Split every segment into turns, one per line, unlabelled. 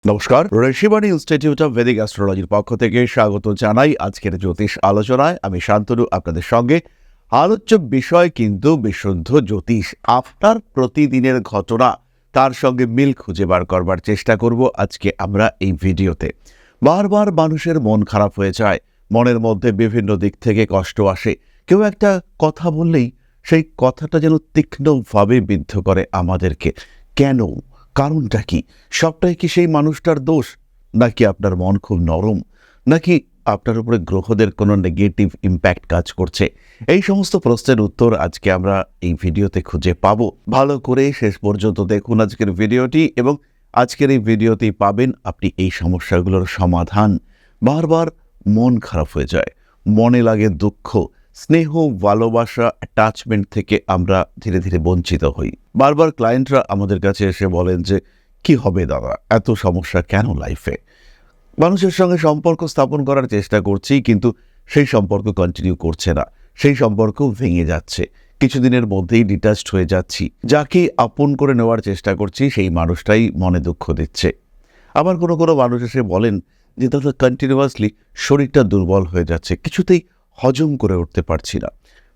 নমস্কার, Rishibani institute of Vedic অ্যাস্ট্রোলজির পক্ষ থেকে স্বাগত জানাই আজকের জ্যোতিষ আলোচনায়। আমি শান্তনু আপনাদের সঙ্গে। আলোচ্য বিষয় কিন্তু বিশুদ্ধ জ্যোতিষ। আপনার প্রতিদিনের ঘটনা তার সঙ্গে মিল খুঁজে বার করবার চেষ্টা করব আজকে আমরা এই ভিডিওতে। বারবার মানুষের মন খারাপ হয়ে যায়, মনের মধ্যে বিভিন্ন দিক থেকে কষ্ট আসে। কেউ একটা কথা বললেই সেই কথাটা যেন তীক্ষ্ণভাবে বিদ্ধ করে আমাদেরকে। কেন? কারণটা কি? সবটাই কি সেই মানুষটার দোষ, নাকি আপনার মন খুব নরম, নাকি আপনার উপরে গ্রহদের কোনো নেগেটিভ ইম্প্যাক্ট কাজ করছে? এই সমস্ত প্রশ্নের উত্তর আজকে আমরা এই ভিডিওতে খুঁজে পাবো। ভালো করে শেষ পর্যন্ত দেখুন আজকের ভিডিওটি, এবং আজকের এই ভিডিওতেই পাবেন আপনি এই সমস্যাগুলোর সমাধান। বারবার মন খারাপ হয়ে যায়, মনে লাগে দুঃখ, স্নেহ, ভালোবাসা, অ্যাটাচমেন্ট থেকে আমরা ধীরে ধীরে বঞ্চিত হই। বারবার ক্লায়েন্টরা আমাদের কাছে এসে বলেন যে, কি হবে দাদা, এত সমস্যা কেন লাইফে? মানুষের সঙ্গে সম্পর্ক স্থাপন করার চেষ্টা করছি, কিন্তু সেই সম্পর্ক কন্টিনিউ করছে না, সেই সম্পর্ক ভেঙে যাচ্ছে, কিছুদিনের মধ্যেই ডিটাচড হয়ে যাচ্ছি। যাকে আপন করে নেওয়ার চেষ্টা করছি সেই মানুষটাই মনে দুঃখ দিচ্ছে। আবার কোনো কোনো মানুষ এসে বলেন যে দাদা, কন্টিনিউয়াসলি শরীরটা দুর্বল হয়ে যাচ্ছে, কিছুতেই হজম করে উঠতে পারছি না,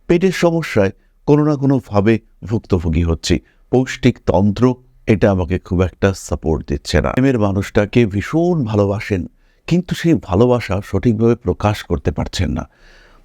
পেটের সমস্যায় কোনো না কোনোভাবে ভুক্তভোগী হচ্ছি, পৌষ্টিক তন্ত্র এটা আমাকে খুব একটা সাপোর্ট দিচ্ছে না। প্রেমের মানুষটাকে ভীষণ ভালোবাসেন, কিন্তু সেই ভালোবাসা সঠিকভাবে প্রকাশ করতে পারছেন না।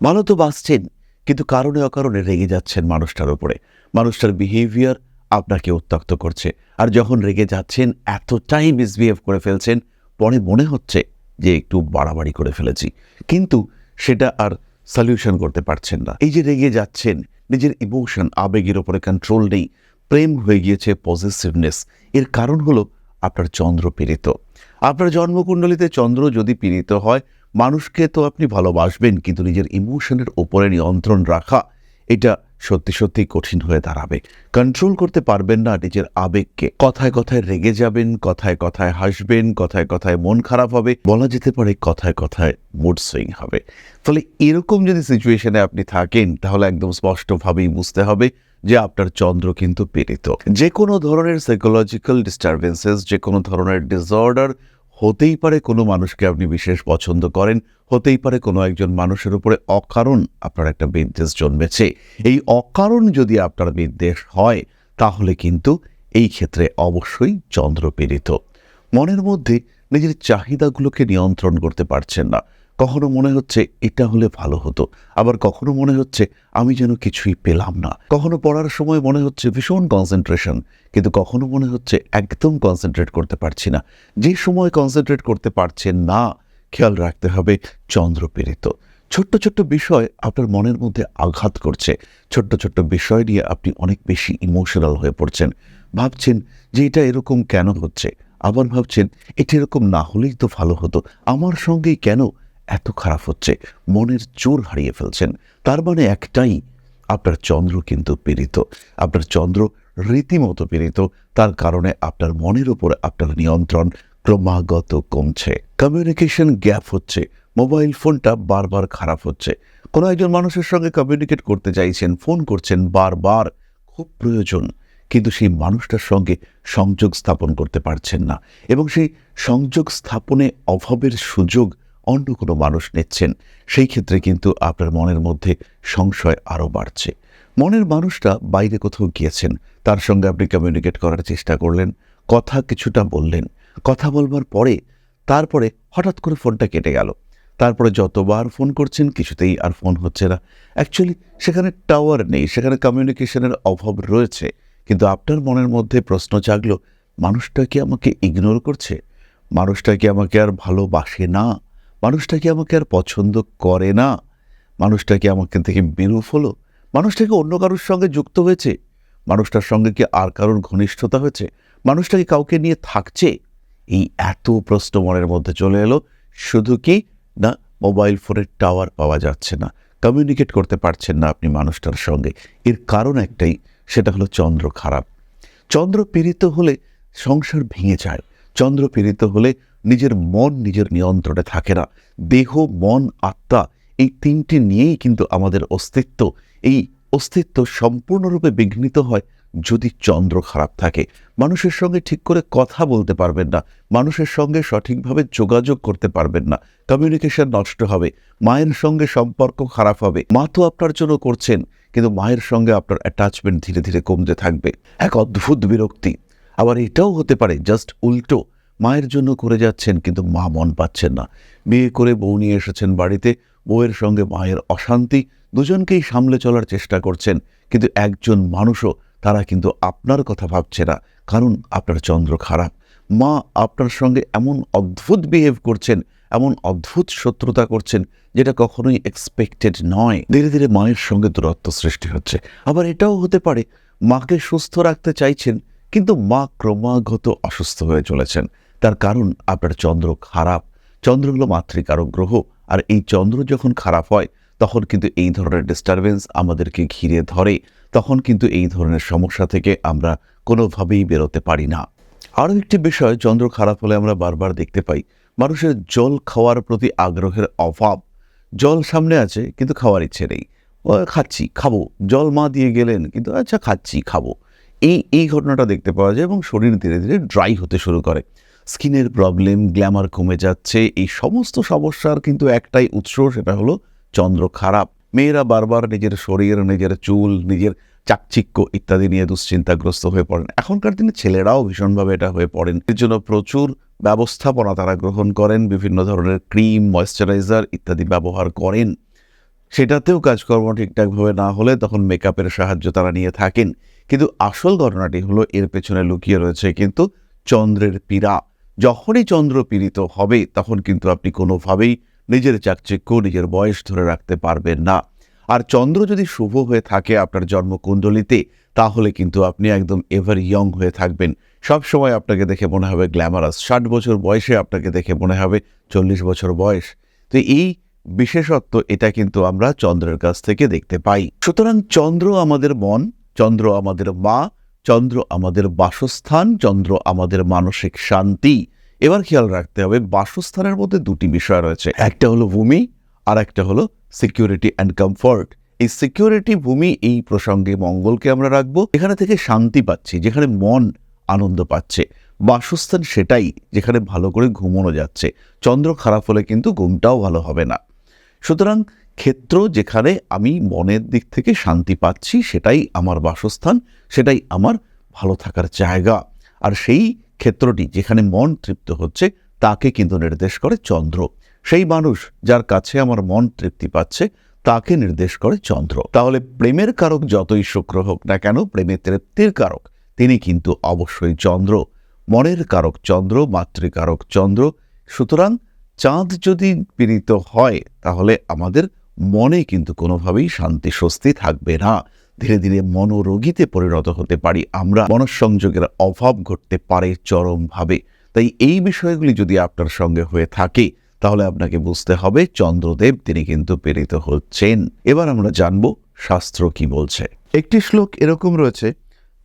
ভালো তো বাসছেন, কিন্তু কারণে অকারণে রেগে যাচ্ছেন মানুষটার উপরে। মানুষটার বিহেভিয়ার আপনাকে উত্ত্যক্ত করছে, আর যখন রেগে যাচ্ছেন এতটাই মিসবিহেভ করে ফেলছেন, পরে মনে হচ্ছে যে একটু বাড়াবাড়ি করে ফেলেছি, কিন্তু সেটা আর সলিউশন করতে পারছেন না। এই যে রেগে যাচ্ছেন, নিজের ইমোশন, আবেগের উপরে কন্ট্রোল নেই, প্রেম হয়ে গিয়েছে পজিটিভনেস। এর কারণ হলো আপনার চন্দ্র পীড়িত। আপনার জন্মকুণ্ডলিতে চন্দ্র যদি পীড়িত হয়, মানুষকে তো আপনি ভালোবাসবেন, কিন্তু নিজের ইমোশনের উপরে নিয়ন্ত্রণ রাখা এটা সত্যি সত্যি কঠিন হয়ে দাঁড়াবে। কন্ট্রোল করতে পারবেন না নিজের আবেগকে। কথায় কথায় রেগে যাবেন, কথায় কথায় হাসবেন, কথায় কথায় মন খারাপ হবে, বলা যেতে পারে কথায় কথায় মুড সুইং হবে। ফলে এরকম যদি সিচুয়েশনে আপনি থাকেন, তাহলে একদম স্পষ্টভাবেই বুঝতে হবে যে আপনার চন্দ্র কিন্তু পীড়িত। যে কোনো ধরনের সাইকোলজিক্যাল ডিস্টারবেন্সেস, যে কোনো ধরনের ডিসঅর্ডার হতেই পারে। কোনো মানুষকে আপনি বিশেষ পছন্দ করেন, হতেই পারে কোনো একজন মানুষের উপরে অকারণ আপনার একটা বিদ্বেষ জন্মেছে। এই অকারণ যদি আপনার বিদ্বেষ হয়, তাহলে কিন্তু এই ক্ষেত্রে অবশ্যই চন্দ্র পীড়িত। মনের মধ্যে নিজের চাহিদাগুলোকে নিয়ন্ত্রণ করতে পারছেন না। কখনো মনে হচ্ছে এটা হলে ভালো হতো, আবার কখনো মনে হচ্ছে আমি যেন কিছুই পেলাম না। কখনো পড়ার সময় মনে হচ্ছে ভীষণ কনসেন্ট্রেশন, কিন্তু কখনো মনে হচ্ছে একদম কনসেন্ট্রেট করতে পারছি না। যে সময় কনসেন্ট্রেট করতে পারছেন না, খেয়াল রাখতে হবে চন্দ্র পীড়িত। ছোট্ট ছোট্ট বিষয় আপনার মনের মধ্যে আঘাত করছে, ছোট্ট ছোট্ট বিষয় নিয়ে আপনি অনেক বেশি ইমোশনাল হয়ে পড়ছেন। ভাবছেন যে এটা এরকম কেন হচ্ছে, আবার ভাবছেন এটা এরকম না হলেই তো ভালো হতো, আমার সঙ্গেই কেন এত খারাপ হচ্ছে। মনের জোর হারিয়ে ফেলছেন। তার মানে একটাই, আপনার চন্দ্র কিন্তু পীড়িত। আপনার চন্দ্র রীতিমতো পীড়িত। তার কারণে আপনার মনের উপর আপনার নিয়ন্ত্রণ ক্রমাগত কমছে। কমিউনিকেশন গ্যাপ হচ্ছে, মোবাইল ফোনটা বারবার খারাপ হচ্ছে। কোনো একজন মানুষের সঙ্গে কমিউনিকেট করতে চাইছেন, ফোন করছেন বারবার, খুব প্রয়োজন, কিন্তু সেই মানুষটার সঙ্গে সংযোগ স্থাপন করতে পারছেন না, এবং সেই সংযোগ স্থাপনে অভাবের সুযোগ অন্য কোনো মানুষ নিচ্ছেন। সেই ক্ষেত্রে কিন্তু আপনার মনের মধ্যে সংশয় আরও বাড়ছে। মনের মানুষটা বাইরে কোথাও গিয়েছেন, তার সঙ্গে আপনি কমিউনিকেট করার চেষ্টা করলেন, কথা কিছুটা বললেন, কথা বলবার পরে তারপরে হঠাৎ করে ফোনটা কেটে গেল। তারপরে যতবার ফোন করছেন কিছুতেই আর ফোন হচ্ছে না। অ্যাকচুয়ালি সেখানে টাওয়ার নেই, সেখানে কমিউনিকেশনের অভাব রয়েছে, কিন্তু আপনার মনের মধ্যে প্রশ্ন জাগলো, মানুষটা কি আমাকে ইগনোর করছে? মানুষটা কি আমাকে আর ভালোবাসে না? মানুষটা কি আমাকে আর পছন্দ করে না? মানুষটা কি আমাকে থেকে বিরূপ হলো? মানুষটা কি অন্য কারোর সঙ্গে যুক্ত হয়েছে? মানুষটার সঙ্গে কি আর কারোর ঘনিষ্ঠতা হয়েছে? মানুষটা কি কাউকে নিয়ে থাকছে? এই এত প্রশ্ন মনের মধ্যে চলে এলো। শুধু কি না, মোবাইল ফোনের টাওয়ার পাওয়া যাচ্ছে না, কমিউনিকেট করতে পারছেন না আপনি মানুষটার সঙ্গে। এর কারণ একটাই, সেটা হলো চন্দ্র খারাপ। চন্দ্র পীড়িত হলে সংসার ভেঙে যায়। চন্দ্র পীড়িত হলে নিজের মন নিজের নিয়ন্ত্রণে থাকে না। দেহ, মন, আত্মা, এই তিনটি নিয়েই কিন্তু আমাদের অস্তিত্ব। এই অস্তিত্ব সম্পূর্ণরূপে বিঘ্নিত হয় যদি চন্দ্র খারাপ থাকে, মানুষের সঙ্গে ঠিক করে কথা বলতে পারবেন না, মানুষের সঙ্গে সঠিকভাবে যোগাযোগ করতে পারবেন না, কমিউনিকেশন নষ্ট হবে, মায়ের সঙ্গে সম্পর্ক খারাপ হবে। মা তো আপনার জন্য করছেন, কিন্তু মায়ের সঙ্গে আপনার অ্যাটাচমেন্ট ধীরে ধীরে কমতে থাকবে, এক অদ্ভুত বিরক্তি। আবার এটাও হতে পারে জাস্ট উল্টো, মায়ের জন্য করে যাচ্ছেন কিন্তু মা মন পাচ্ছেন না, বিয়ে করে বউ নিয়ে এসেছেন বাড়িতে, বউয়ের সঙ্গে মায়ের অশান্তি, দুজনকেই সামলে চলার চেষ্টা করছেন, কিন্তু একজন মানুষও তারা কিন্তু আপনার কথা ভাবছে না, কারণ আপনার চন্দ্র খারাপ। মা আপনার সঙ্গে এমন অদ্ভুত বিহেভ করছেন, এমন অদ্ভুত শত্রুতা করছেন, যেটা কখনোই এক্সপেক্টেড নয়। ধীরে ধীরে মায়ের সঙ্গে দূরত্ব সৃষ্টি হচ্ছে। আবার এটাও হতে পারে মাকে সুস্থ রাখতে চাইছেন, কিন্তু মা ক্রমাগত অসুস্থ হয়ে চলেছেন। তার কারণ আপনার চন্দ্র খারাপ। চন্দ্র হলো মাতৃকারক গ্রহ, আর এই চন্দ্র যখন খারাপ হয় তখন কিন্তু এই ধরনের ডিস্টারবেন্স আমাদেরকে ঘিরে ধরে, তখন কিন্তু এই ধরনের সমস্যা থেকে আমরা কোনোভাবেই বেরোতে পারি না। আরও একটি বিষয়, চন্দ্র খারাপ হলে আমরা বারবার দেখতে পাই মানুষের জল খাওয়ার প্রতি আগ্রহের অভাব। জল সামনে আছে কিন্তু খাওয়ার ইচ্ছে নেই, খাচ্ছি খাবো, জল মা দিয়ে গেলেন কিন্তু আচ্ছা খাচ্ছি খাবো, এই ঘটনাটা দেখতে পাওয়া যায়, এবং শরীর ধীরে ধীরে ড্রাই হতে শুরু করে, স্কিনের প্রবলেম, গ্ল্যামার কমে যাচ্ছে। এই সমস্ত সমস্যার কিন্তু একটাই উৎস, সেটা হলো চন্দ্র খারাপ। মেয়েরা বারবার নিজের শরীর, নিজের চুল, নিজের চাকচিক্য ইত্যাদি নিয়ে দুশ্চিন্তাগ্রস্ত হয়ে পড়েন। এখনকার দিনে ছেলেরাও ভীষণভাবে এটা হয়ে পড়েন। এর জন্য প্রচুর ব্যবস্থাপনা তারা গ্রহণ করেন, বিভিন্ন ধরনের ক্রিম, ময়েশ্চারাইজার ইত্যাদি ব্যবহার করেন। সেটাতেও কাজকর্ম ঠিকঠাকভাবে না হলে তখন মেকআপের সাহায্য তারা নিয়ে থাকেন। কিন্তু আসল ঘটনাটি হলো এর পেছনে লুকিয়ে রয়েছে কিন্তু চন্দ্রের পীড়া। যখনই চন্দ্র পীড়িত হবে তখন কিন্তু আপনি কোনোভাবেই নিজের চাকচিক্য, নিজের বয়স ধরে রাখতে পারবেন না। আর চন্দ্র যদি শুভ হয়ে থাকে আপনার জন্মকুণ্ডলিতে, তাহলে কিন্তু আপনি একদম এভার ইয়ং হয়ে থাকবেন। সব সময় আপনাকে দেখে মনে হবে গ্ল্যামারাস। 60 বছর বয়সে আপনাকে দেখে মনে হবে 40 বছর বয়স। তো এই বিশেষত্ব, এটা কিন্তু আমরা চন্দ্রের কাছ থেকে দেখতে পাই। সুতরাং চন্দ্র আমাদের মন, চন্দ্র আমাদের মা, চন্দ্র আমাদের বাসস্থান, চন্দ্র আমাদের মানসিক শান্তি। এবার খেয়াল রাখতে হবে, বাসস্থানের মধ্যে দুটি বিষয় রয়েছে, একটা হলো ভূমি আর একটা হলো সিকিউরিটি অ্যান্ড কমফর্ট। এই সিকিউরিটি, ভূমি, এই প্রসঙ্গে মঙ্গলকে আমরা রাখবো, এখানে থেকে শান্তি পাচ্ছি, যেখানে মন আনন্দ পাচ্ছে। বাসস্থান সেটাই যেখানে ভালো করে ঘুমানো যাচ্ছে। চন্দ্র খারাপ হলে কিন্তু ঘুমটাও ভালো হবে না। সুতরাং ক্ষেত্র যেখানে আমি মনের দিক থেকে শান্তি পাচ্ছি, সেটাই আমার বাসস্থান, সেটাই আমার ভালো থাকার জায়গা। আর সেই ক্ষেত্রটি যেখানে মন তৃপ্ত হচ্ছে তাকে কিন্তু নির্দেশ করে চন্দ্র। সেই মানুষ যার কাছে আমার মন তৃপ্তি পাচ্ছে তাকে নির্দেশ করে চন্দ্র। তাহলে প্রেমের কারক যতই শুক্র হোক না কেন, প্রেমের তৃপ্তির কারক তিনি কিন্তু অবশ্যই চন্দ্র। মনের কারক চন্দ্র, মাতৃকারক চন্দ্র। সুতরাং চাঁদ যদি পীড়িত হয় তাহলে আমাদের মনে কিন্তু কোনোভাবেই শান্তি স্বস্তি থাকবে না। ধীরে ধীরে মনোরোগীতে পরিণত হতে পারি আমরা, মনঃসংযোগের অভাব ঘটতে পারে চরমভাবে। তাই এই বিষয়গুলি যদি আপনার সঙ্গে হয়ে থাকে তাহলে আপনাকে বুঝতে হবে চন্দ্রদেব তিনি কিন্তু পীড়িত হচ্ছেন। এবার আমরা জানব শাস্ত্র কি বলছে। একটি শ্লোক এরকম রয়েছে,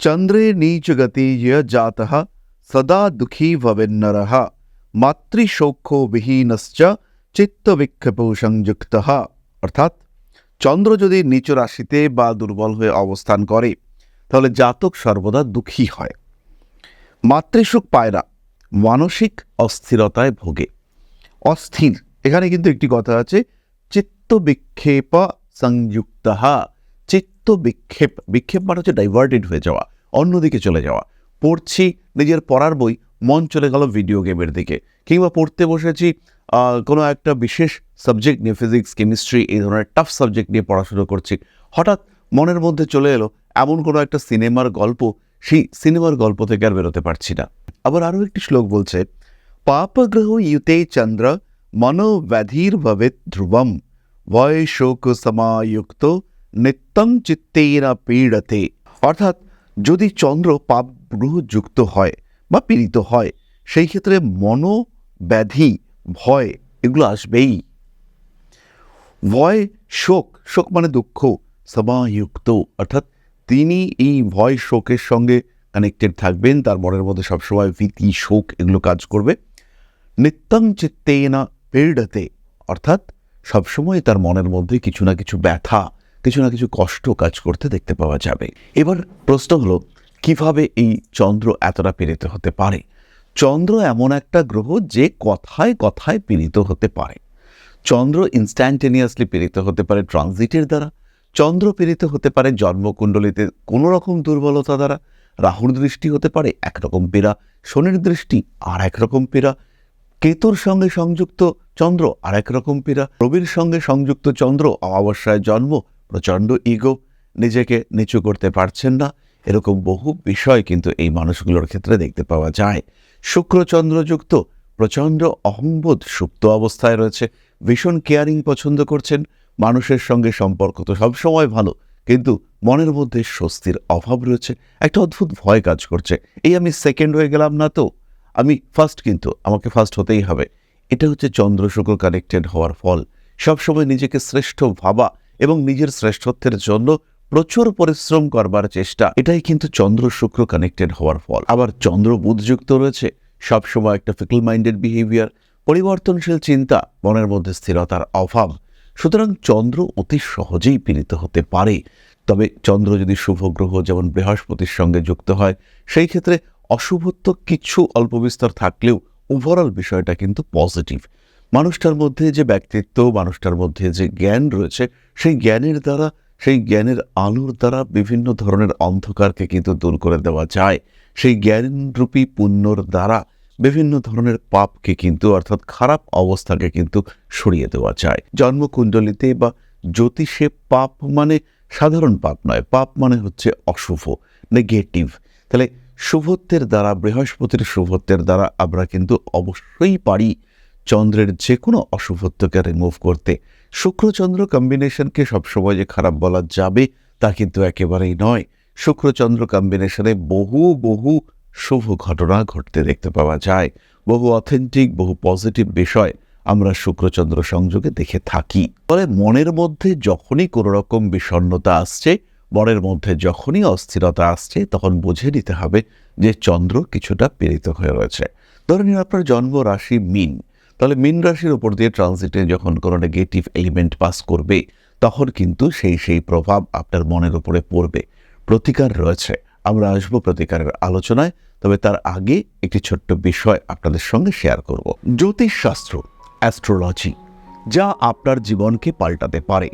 চন্দ্রে নীচ গতি জাতঃ সদা দুঃখী ভবেন্নরঃ মাতৃশোক বিহীনশ্চ চিত্তবিক্ষেপ সংযুক্তঃ। অর্থাৎ চন্দ্র যদি নিচ রাশিতে বা দুর্বল হয়ে অবস্থান করে তাহলে জাতক সর্বদা দুঃখী হয়, মাতৃসুখ পায় না, মানসিক অস্থিরতায় ভোগে। অস্থির, এখানে কিন্তু একটি কথা আছে, চিত্ত বিক্ষেপ সংযুক্ত। চিত্ত বিক্ষেপ, বিক্ষেপ মানে হচ্ছে ডাইভার্টেড হয়ে যাওয়া, অন্যদিকে চলে যাওয়া। পড়ছি নিজের পড়ার বই, মন চলে গেল ভিডিও গেমের দিকে, কিংবা পড়তে বসেছি কোনো একটা বিশেষ সাবজেক্ট নিয়ে, ফিজিক্স, কেমিস্ট্রি, এই ধরনের টাফ সাবজেক্ট নিয়ে পড়াশুনো করছি, হঠাৎ মনের মধ্যে চলে এলো এমন কোনো একটা সিনেমার গল্প, সেই সিনেমার গল্প থেকে আর বেরোতে পারছি না। আবার আরও একটি শ্লোক বলছে, পাপগ্রহ ইউতে চন্দ্র মনোব্যাধির ভবেৎ ধ্রুবম ভয় শোক সমায়ুক্ত নিত্যং চিত্তেন পীড়তে। অর্থাৎ যদি চন্দ্র পাপ গ্রহ যুক্ত হয় বা পীড়িত হয়, সেই ক্ষেত্রে মনোব্যাধি, ভয়, এগুলো আসবেই। ভয়, শোক, শোক মানে দুঃখ, সমায়ুক্ত অর্থাৎ তিনি এই ভয় শোকের সঙ্গে কানেক্টেড থাকবেন, তার মনের মধ্যে সবসময় ভীতি, শোক এগুলো কাজ করবে। নিত্যং চিত্তেন পীড়তে অর্থাৎ সবসময় তার মনের মধ্যে কিছু না কিছু ব্যথা, কিছু না কিছু কষ্ট কাজ করতে দেখতে পাওয়া যাবে। এবার প্রশ্ন হলো, কিভাবে এই চন্দ্র এতটা পীড়িত হতে পারে? চন্দ্র এমন একটা গ্রহ যে কথায় কথায় পীড়িত হতে পারে। চন্দ্র ইনস্ট্যান্টেনিয়াসলি পীড়িত হতে পারে ট্রানজিটের দ্বারা। চন্দ্র পীড়িত হতে পারে জন্মকুণ্ডলিতে কোনো রকম দুর্বলতা দ্বারা। রাহুর দৃষ্টি হতে পারে একরকম পীড়া, শনির দৃষ্টি আর একরকম পীড়া, কেতুর সঙ্গে সংযুক্ত চন্দ্র আর একরকম পীড়া, রবির সঙ্গে সংযুক্ত চন্দ্র অমাবস্যায় জন্ম, প্রচণ্ড ইগো, নিজেকে নিচু করতে পারছেন না, এরকম বহু বিষয় কিন্তু এই মানুষগুলোর ক্ষেত্রে দেখতে পাওয়া যায়। শুক্র চন্দ্রযুক্ত প্রচণ্ড অহংবোধ সুপ্ত অবস্থায় রয়েছে, ভীষণ কেয়ারিং পছন্দ করছেন, মানুষের সঙ্গে সম্পর্ক তো সবসময় ভালো, কিন্তু মনের মধ্যে স্বস্তির অভাব রয়েছে, একটা অদ্ভুত ভয় কাজ করছে, এই আমি সেকেন্ড হয়ে গেলাম না তো, আমি ফার্স্ট, কিন্তু আমাকে ফার্স্ট হতেই হবে। এটা হচ্ছে চন্দ্র শুক্র কানেক্টেড হওয়ার ফল। সবসময় নিজেকে শ্রেষ্ঠ ভাবা এবং নিজের শ্রেষ্ঠত্বের জন্য প্রচুর পরিশ্রম করবার চেষ্টা, এটাই কিন্তু চন্দ্র শুক্র কানেক্টেড হওয়ার ফল। আবার চন্দ্র বুধযুক্ত রয়েছে, সবসময় একটা ফিকল মাইন্ডেড বিহেভিয়ার, পরিবর্তনশীল চিন্তা, মনের মধ্যে স্থিরতার অভাব। সুতরাং চন্দ্র অতি সহজেই পীড়িত হতে পারে। তবে চন্দ্র যদি শুভ গ্রহ যেমন বৃহস্পতির সঙ্গে যুক্ত হয়, সেই ক্ষেত্রে অশুভত্ব কিছু অল্প বিস্তর থাকলেও ওভারঅল বিষয়টা কিন্তু পজিটিভ। মানুষটার মধ্যে যে ব্যক্তিত্ব, মানুষটার মধ্যে যে জ্ঞান রয়েছে, সেই জ্ঞানের দ্বারা, সেই জ্ঞানের আলোর দ্বারা বিভিন্ন ধরনের অন্ধকারকে কিন্তু দূর করে দেওয়া যায়। সেই জ্ঞানরূপী পুণ্যর দ্বারা বিভিন্ন ধরনের পাপকে কিন্তু, অর্থাৎ খারাপ অবস্থাকে কিন্তু সরিয়ে দেওয়া যায়। জন্মকুণ্ডলিতে বা জ্যোতিষে পাপ মানে সাধারণ পাপ নয়, পাপ মানে হচ্ছে অশুভ, নেগেটিভ। তাহলে শুভত্বের দ্বারা, বৃহস্পতির শুভত্বের দ্বারা আমরা কিন্তু অবশ্যই পারি চন্দ্রের যে কোনো অশুভত্বকে রিমুভ করতে। শুক্রচন্দ্র কম্বিনেশনকে সবসময় যে খারাপ বলা যাবে তা কিন্তু একেবারেই নয়। শুক্রচন্দ্র কম্বিনেশনে বহু বহু শুভ ঘটনা ঘটতে দেখতে পাওয়া যায়, বহু অথেন্টিক, বহু পজিটিভ বিষয় আমরা শুক্রচন্দ্র সংযোগে দেখে থাকি। ফলে মনের মধ্যে যখনই কোনো রকম বিষণ্ণতা আসছে, মনের মধ্যে যখনই অস্থিরতা আসছে, তখন বুঝে নিতে হবে যে চন্দ্র কিছুটা পীড়িত হয়ে রয়েছে। ধরে নিন আপনার জন্ম রাশি মীন, তাহলে মীন রাশির উপর দিয়ে ট্রানজিটে যখন কোনো নেগেটিভ এলিমেন্ট পাস করবে, তখন কিন্তু সেই প্রভাব আপনার মনের উপরে পড়বে। প্রতিকার রয়েছে, আমরা আসবো প্রতিকারের আলোচনায়, তবে তার আগে একটি ছোট্ট বিষয় আপনাদের সঙ্গে শেয়ার করব। জ্যোতিষশাস্ত্র, অ্যাস্ট্রোলজি, যা আপনার জীবনকে পাল্টাতে পারে।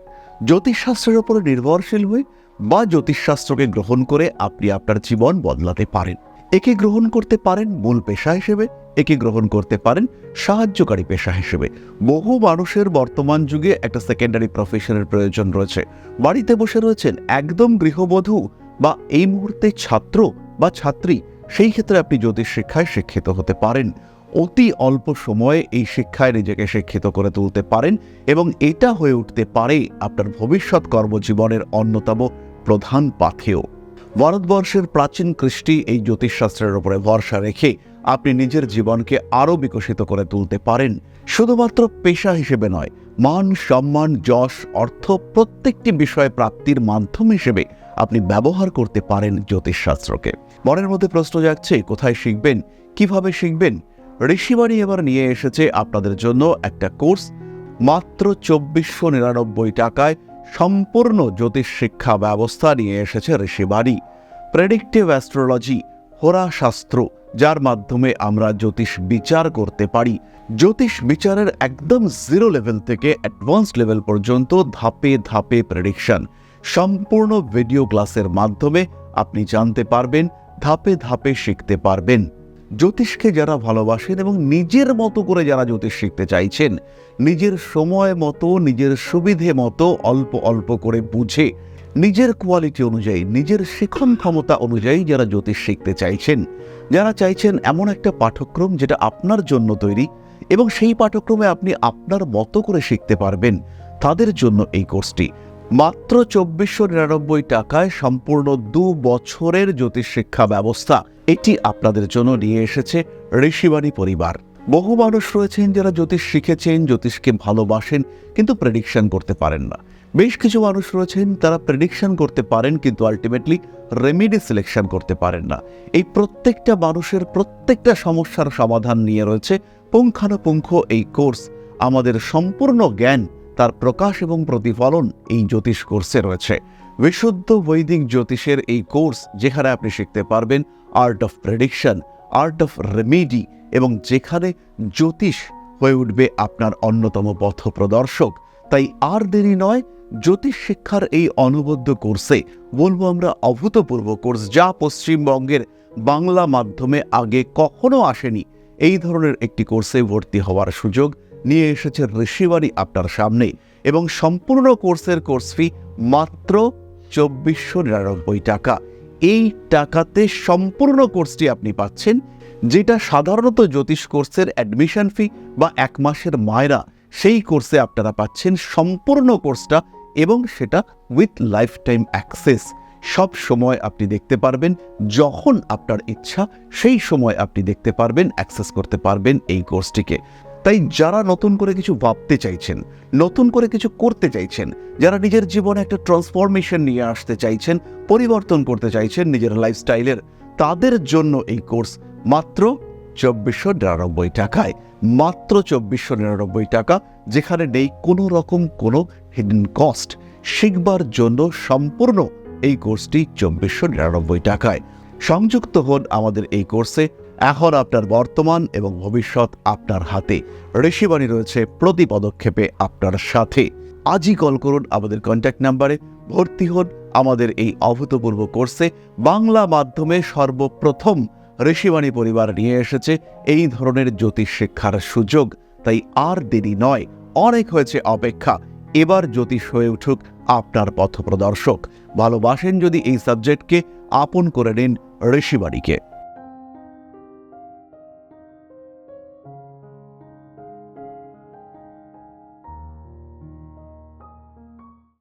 জ্যোতিষশাস্ত্রের উপরে নির্ভরশীল হয়ে বা জ্যোতিষশাস্ত্রকে গ্রহণ করে আপনি আপনার জীবন বদলাতে পারেন। একে গ্রহণ করতে পারেন মূল পেশা হিসেবে, একে গ্রহণ করতে পারেন সাহায্যকারী পেশা হিসেবে। বহু মানুষের বর্তমান যুগে একটা সেকেন্ডারি প্রফেশনের প্রয়োজন রয়েছে। বাড়িতে বসে রয়েছেন একদম গৃহবধূ বা এই মুহূর্তে ছাত্র বা ছাত্রী, সেই ক্ষেত্রে আপনি জ্যোতিষ শিক্ষায় শিক্ষিত হতে পারেন। অতি অল্প সময়ে এই শিক্ষায় নিজেকে শিক্ষিত করে তুলতে পারেন এবং এটা হয়ে উঠতে পারে আপনার ভবিষ্যৎ কর্মজীবনের অন্যতম প্রধান পাথেয়। ভারতবর্ষের প্রাচীন কৃষ্টি এই জ্যোতিষশাস্ত্রের উপরে ভরসা রেখে আপনি নিজের জীবনকে আরও বিকশিত করে তুলতে পারেন। শুধুমাত্র পেশা হিসেবে নয়, মান সম্মান, যশ, অর্থ প্রত্যেকটি বিষয় প্রাপ্তির মাধ্যম হিসেবে আপনি ব্যবহার করতে পারেন জ্যোতিষশাস্ত্রকে। মনের মধ্যে প্রশ্ন জাগছে, কোথায় শিখবেন, কিভাবে শিখবেন? ঋষিবাণী এবার নিয়ে এসেছে আপনাদের জন্য একটা কোর্স, মাত্র 2499 টাকায় সম্পূর্ণ জ্যোতিষ শিক্ষা ব্যবস্থা নিয়ে এসেছে ঋষিবাণী। প্রেডিক্টিভ অ্যাস্ট্রোলজি, হোরাশাস্ত্র, যার মাধ্যমে আমরা জ্যোতিষ বিচার করতে পারি। জ্যোতিষ বিচারের একদম জিরো লেভেল থেকে অ্যাডভান্সড লেভেল পর্যন্ত ধাপে ধাপে প্রেডিকশন, সম্পূর্ণ ভিডিও ক্লাসের মাধ্যমে আপনি জানতে পারবেন, ধাপে ধাপে শিখতে পারবেন। জ্যোতিষকে যারা ভালোবাসেন এবং নিজের মতো করে যারা জ্যোতিষ শিখতে চাইছেন, নিজের সময় মতো, নিজের সুবিধে মতো, অল্প অল্প করে বুঝে, নিজের কোয়ালিটি অনুযায়ী, নিজের শিখন ক্ষমতা অনুযায়ী যারা জ্যোতিষ শিখতে চাইছেন, যারা চাইছেন এমন একটা পাঠ্যক্রম যেটা আপনার জন্য তৈরি এবং সেই পাঠ্যক্রমে আপনি আপনার মতো করে শিখতে পারবেন, তাদের জন্য এই কোর্সটি। মাত্র 2499 টাকায় সম্পূর্ণ 2 বছরের জ্যোতিষ শিক্ষা ব্যবস্থা, এটি আপনাদের জন্য নিয়ে এসেছে ঋষিবাণী পরিবার। বহু মানুষ রয়েছেন যারা জ্যোতিষ শিখেছেন, জ্যোতিষকে ভালোবাসেন, কিন্তু প্রেডিকশন করতে পারেন না। বেশ কিছু মানুষ রয়েছেন তারা প্রেডিকশন করতে পারেন কিন্তু আলটিমেটলি রেমেডি সিলেকশন করতে পারেন না। এই প্রত্যেকটা মানুষের প্রত্যেকটা সমস্যার সমাধান নিয়ে রয়েছে পুঙ্খানুপুঙ্খ এই কোর্স। আমাদের সম্পূর্ণ জ্ঞান, তার প্রকাশ এবং প্রতিফলন এই জ্যোতিষ কোর্সে রয়েছে। বিশুদ্ধ বৈদিক জ্যোতিষের এই কোর্স, যেখানে আপনি শিখতে পারবেন art of prediction, art of remedy, এবং যেখানে জ্যোতিষ হয়ে উঠবে আপনার অন্যতম পথপ্রদর্শক। তাই আর দেরি নয়, জ্যোতিষ শিক্ষার এই অনবদ্য কোর্সে, বলবো আমরা অভূতপূর্ব কোর্স, যা পশ্চিমবঙ্গের বাংলা মাধ্যমে আগে কখনো আসেনি, এই ধরনের একটি কোর্সে ভর্তি হওয়ার সুযোগ নিয়ে এসেছে ঋষিবাণী আপনার সামনে। এবং সম্পূর্ণ কোর্সের কোর্স ফি মাত্র 2499 টাকা। এই টাকাতে সম্পূর্ণ কোর্সটি আপনি পাচ্ছেন, যেটা সাধারণত জ্যোতিষ কোর্সের অ্যাডমিশন ফি বা 1 মাসের মায়রা, সেই কোর্সে আপনারা পাচ্ছেন সম্পূর্ণ কোর্সটা, এবং সেটা উইথ লাইফ টাইম অ্যাক্সেস। সব সময় আপনি দেখতে পারবেন, যখন আপনার ইচ্ছা সেই সময় আপনি দেখতে পারবেন, অ্যাক্সেস করতে পারবেন এই কোর্সটিকে। তাই যারা নতুন করে কিছু ভাবতে চাইছেন, নতুন করে কিছু করতে চাইছেন, যারা নিজের জীবনে একটা ট্রান্সফরমেশন নিয়ে আসতে চাইছেন, পরিবর্তন করতে চাইছেন নিজের লাইফস্টাইলের, তাদের জন্য এই কোর্স মাত্র 2499 টাকায়। মাত্র 2499 টাকা, যেখানে নেই কোনো রকম কোনো হিডেন কস্ট। শিখবার জন্য সম্পূর্ণ এই কোর্সটি 2499 টাকায়। সংযুক্ত হন আমাদের এই কোর্সে। এখন আপনার বর্তমান এবং ভবিষ্যৎ আপনার হাতে। ঋষিবাণী রয়েছে প্রতি পদক্ষেপে আপনার সাথে। আজই কল করুন আমাদের কন্ট্যাক্ট নাম্বারে, ভর্তি হন আমাদের এই অভূতপূর্ব কোর্সে। বাংলা মাধ্যমে সর্বপ্রথম ঋষিবাণী পরিবার নিয়ে এসেছে এই ধরনের জ্যোতিষ শিক্ষার সুযোগ। তাই আর দেরি নয়, অনেক হয়েছে অপেক্ষা। এবার জ্যোতিষ হয়ে উঠুক আপনার পথপ্রদর্শক। ভালোবাসেন যদি এই সাবজেক্টকে, আপন করে নিন ঋষিবাণীকে।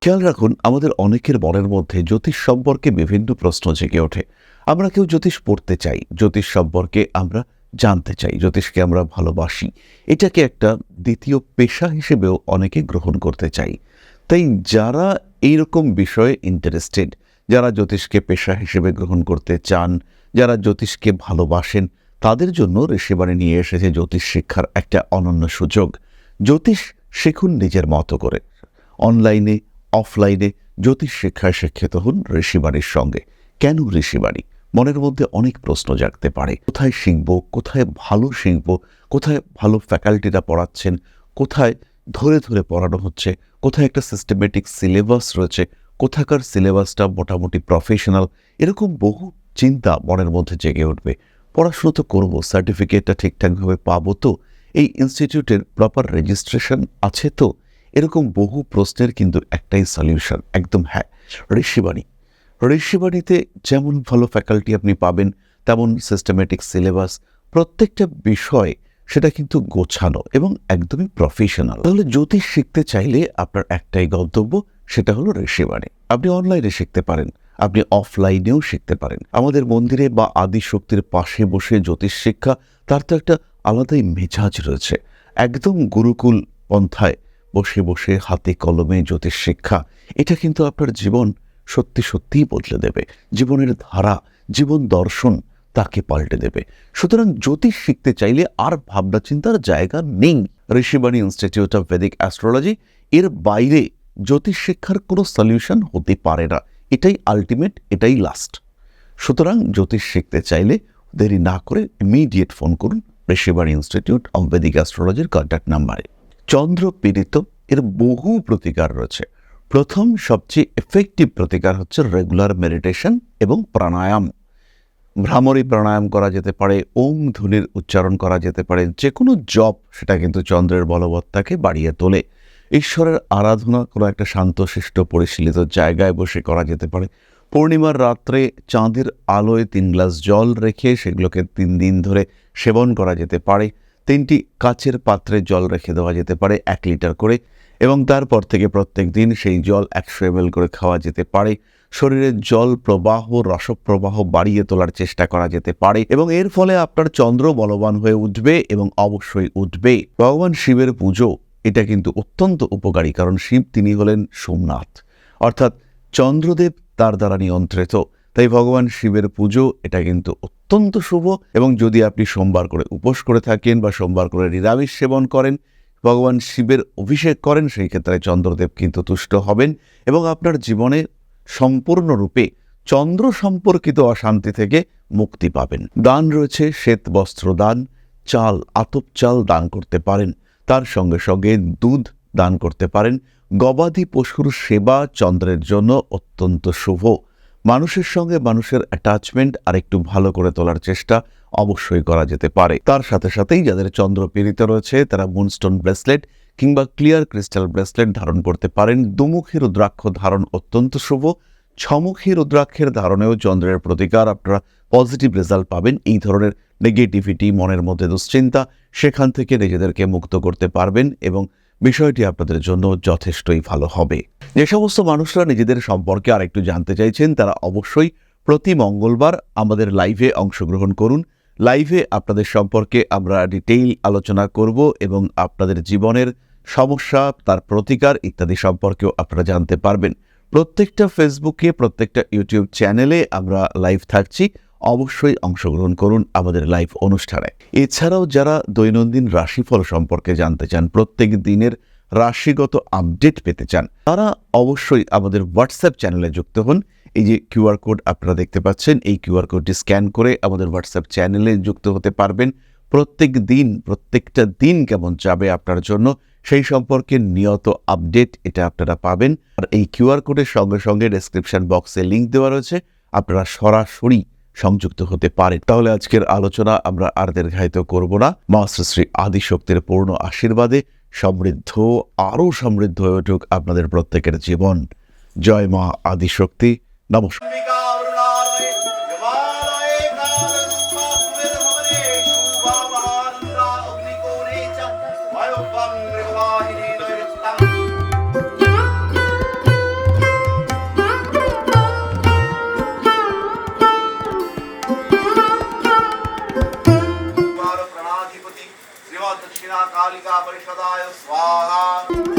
খেয়াল রাখুন, আমাদের অনেকের মনের মধ্যে জ্যোতিষ সম্পর্কে বিভিন্ন প্রশ্ন জেগে ওঠে। আমরা কেউ জ্যোতিষ পড়তে চাই, জ্যোতিষ সম্পর্কে আমরা জানতে চাই, জ্যোতিষকে আমরা ভালোবাসি, এটাকে একটা দ্বিতীয় পেশা হিসেবেও অনেকে গ্রহণ করতে চাই। তাই যারা এইরকম বিষয়ে ইন্টারেস্টেড, যারা জ্যোতিষকে পেশা হিসেবে গ্রহণ করতে চান, যারা জ্যোতিষকে ভালোবাসেন, তাদের জন্য ঋষিবাণী নিয়ে এসেছে জ্যোতিষ শিক্ষার একটা অনন্য সুযোগ। জ্যোতিষ শিখুন নিজের মতো করে, অনলাইনে অফলাইনে জ্যোতিষ শিক্ষায় শিক্ষিত হন ঋষিবাণীর সঙ্গে। কেন ঋষিবাণী? মনের মধ্যে অনেক প্রশ্ন জাগতে পারে। কোথায় শিখব, কোথায় ভালো শিখব, কোথায় ভালো ফ্যাকাল্টিরা পড়াচ্ছেন, কোথায় ধরে ধরে পড়ানো হচ্ছে, কোথায় একটা সিস্টেমেটিক সিলেবাস রয়েছে, কোথাকার সিলেবাসটা মোটামুটি প্রফেশনাল, এরকম বহু চিন্তা মনের মধ্যে জেগে উঠবে। পড়াশুনো তো করবো, সার্টিফিকেটটা ঠিকঠাকভাবে পাবো তো, এই ইনস্টিটিউটের প্রপার রেজিস্ট্রেশন আছে তো, এরকম বহু প্রশ্নের কিন্তু একটাই সলিউশন, একদম হ্যাঁ, ঋষিবাণী। ঋষিবাণীতে যেমন ভালো ফ্যাকাল্টি আপনি পাবেন, তেমন সিস্টেমেটিক সিলেবাস, প্রত্যেকটা বিষয় সেটা কিন্তু গোছানো এবং একদমই প্রফেশনাল। তাহলে জ্যোতিষ শিখতে চাইলে আপনার একটাই গন্তব্য, সেটা হলো ঋষিবাণী। আপনি অনলাইনে শিখতে পারেন, আপনি অফলাইনেও শিখতে পারেন। আমাদের মন্দিরে বা আদিশক্তির পাশে বসে জ্যোতিষ শিক্ষা, তার তো একটা আলাদাই মেজাজ রয়েছে। একদম গুরুকুল পন্থায় বসে বসে হাতে কলমে জ্যোতিষ শিক্ষা, এটা কিন্তু আপনার জীবন সত্যি সত্যিই বদলে দেবে। জীবনের ধারা, জীবন দর্শন তাকে পাল্টে দেবে। সুতরাং জ্যোতিষ শিখতে চাইলে আর ভাবনা চিন্তার জায়গা নেই। Rishibani institute of Vedic astrology, এর বাইরে জ্যোতিষ শিক্ষার কোনো সলিউশন হতে পারে না। এটাই আলটিমেট, এটাই লাস্ট। সুতরাং জ্যোতিষ শিখতে চাইলে দেরি না করে ইমিডিয়েট ফোন করুন Rishibani institute of Vedic অ্যাস্ট্রোলজির contact নাম্বারে। চন্দ্র পীড়িত এর বহু প্রতিকার রয়েছে। প্রথম সবচেয়ে এফেক্টিভ প্রতিকার হচ্ছে রেগুলার মেডিটেশন এবং প্রাণায়াম। ভ্রামরী প্রাণায়াম করা যেতে পারে, ওম ধ্বনির উচ্চারণ করা যেতে পারে, যে কোনো জপ, সেটা কিন্তু চন্দ্রের বলবত্তাকে বাড়িয়ে তোলে। ঈশ্বরের আরাধনা কোনো একটা শান্তশিষ্ট পরিশীলিত জায়গায় বসে করা যেতে পারে। পূর্ণিমার রাত্রে চাঁদের আলোয় 3 গ্লাস জল রেখে সেগুলোকে 3 দিন ধরে সেবন করা যেতে পারে। 3টি কাচের পাত্রে জল রেখে দেওয়া যেতে পারে 1 লিটার করে, এবং তারপর থেকে প্রত্যেক দিন সেই জল 100 ml করে খাওয়া যেতে পারে। শরীরের জল প্রবাহ, রসপ্রবাহ বাড়িয়ে তোলার চেষ্টা করা যেতে পারে, এবং এর ফলে আপনার চন্দ্র বলবান হয়ে উঠবে, এবং অবশ্যই উঠবে। ভগবান শিবের পুজো, এটা কিন্তু অত্যন্ত উপকারী, কারণ শিব তিনি হলেন সোমনাথ, অর্থাৎ চন্দ্রদেব তার দ্বারা নিয়ন্ত্রিত। তাই ভগবান শিবের পুজো, এটা কিন্তু অত্যন্ত শুভ। এবং যদি আপনি সোমবার করে উপোস করে থাকেন বা সোমবার করে নিরামিষ সেবন করেন, ভগবান শিবের অভিষেক করেন, সেই ক্ষেত্রে চন্দ্রদেব কিন্তু তুষ্ট হবেন এবং আপনার জীবনে সম্পূর্ণরূপে চন্দ্র সম্পর্কিত অশান্তি থেকে মুক্তি পাবেন। দান রয়েছে শ্বেত বস্ত্র দান, চাল, আতপ চাল দান করতে পারেন। তার সঙ্গে সঙ্গে দুধ দান করতে পারেন। গবাদি পশুর সেবা চন্দ্রের জন্য অত্যন্ত শুভ। মানুষের সঙ্গে মানুষের অ্যাটাচমেন্ট আরেকটু ভালো করে তোলার চেষ্টা অবশ্যই করা যেতে পারে। তার সাথে সাথেই যাদের চন্দ্র পীড়িত রয়েছে তারা মুনস্টোন ব্রেসলেট কিংবা ক্লিয়ার ক্রিস্টাল ব্রেসলেট ধারণ করতে পারেন। দুমুখী রুদ্রাক্ষ ধারণ অত্যন্ত শুভ। ছমুখী রুদ্রাক্ষের ধারণেও চন্দ্রের প্রতিকার, আপনারা পজিটিভ রেজাল্ট পাবেন। এই ধরনের নেগেটিভিটি, মনের মধ্যে দুশ্চিন্তা, সেখান থেকে নিজেদেরকে মুক্ত করতে পারবেন এবং বিষয়টি আপনাদের জন্য যথেষ্টই ভালো হবে। যে সমস্ত মানুষরা নিজেদের সম্পর্কে আরেকটু জানতে চাইছেন তারা অবশ্যই প্রতি মঙ্গলবার আমাদের লাইভে অংশগ্রহণ করুন। লাইভে আপনাদের সম্পর্কে আমরা ডিটেইল আলোচনা করব এবং আপনাদের জীবনের সমস্যা, তার প্রতিকার ইত্যাদি সম্পর্কেও আপনারা জানতে পারবেন। প্রত্যেকটা ফেসবুকে, প্রত্যেকটা ইউটিউব চ্যানেলে আমরা লাইভ থাকছি, অবশ্যই অংশগ্রহণ করুন আমাদের লাইভ অনুষ্ঠানে। এছাড়াও যারা দৈনন্দিন রাশিফল সম্পর্কে জানতে চান, প্রত্যেক দিনের রাশিগত আপডেট পেতে চান, তারা অবশ্যই আমাদের হোয়াটসঅ্যাপ চ্যানেলে যুক্ত হন। এই যে কিউআর কোড আপনারা দেখতে পাচ্ছেন, এই কিউআর কোডটি স্ক্যান করে আমাদের হোয়াটসঅ্যাপ চ্যানেলে যুক্ত হতে পারবেন। প্রত্যেক দিন, প্রত্যেকটা দিন কেমন যাবে আপনার জন্য সেই সম্পর্কে নিয়ত আপডেট এটা আপনারা পাবেন। আর এই কিউআর কোডের সঙ্গে সঙ্গে ডেসক্রিপশন বক্সে লিঙ্ক দেওয়া রয়েছে, আপনারা সরাসরি সংযুক্ত হতে পারেন। তাহলে আজকের আলোচনা আমরা আর দীর্ঘায়িত করব না। মা শ্রী শ্রী আদিশক্তির পূর্ণ আশীর্বাদে সমৃদ্ধ, আরও সমৃদ্ধ হয়ে উঠুক আপনাদের প্রত্যেকের জীবন। জয় মা আদিশক্তি। নমস্কার।
दक्षिणा कालिका परिषदाय स्वाहा।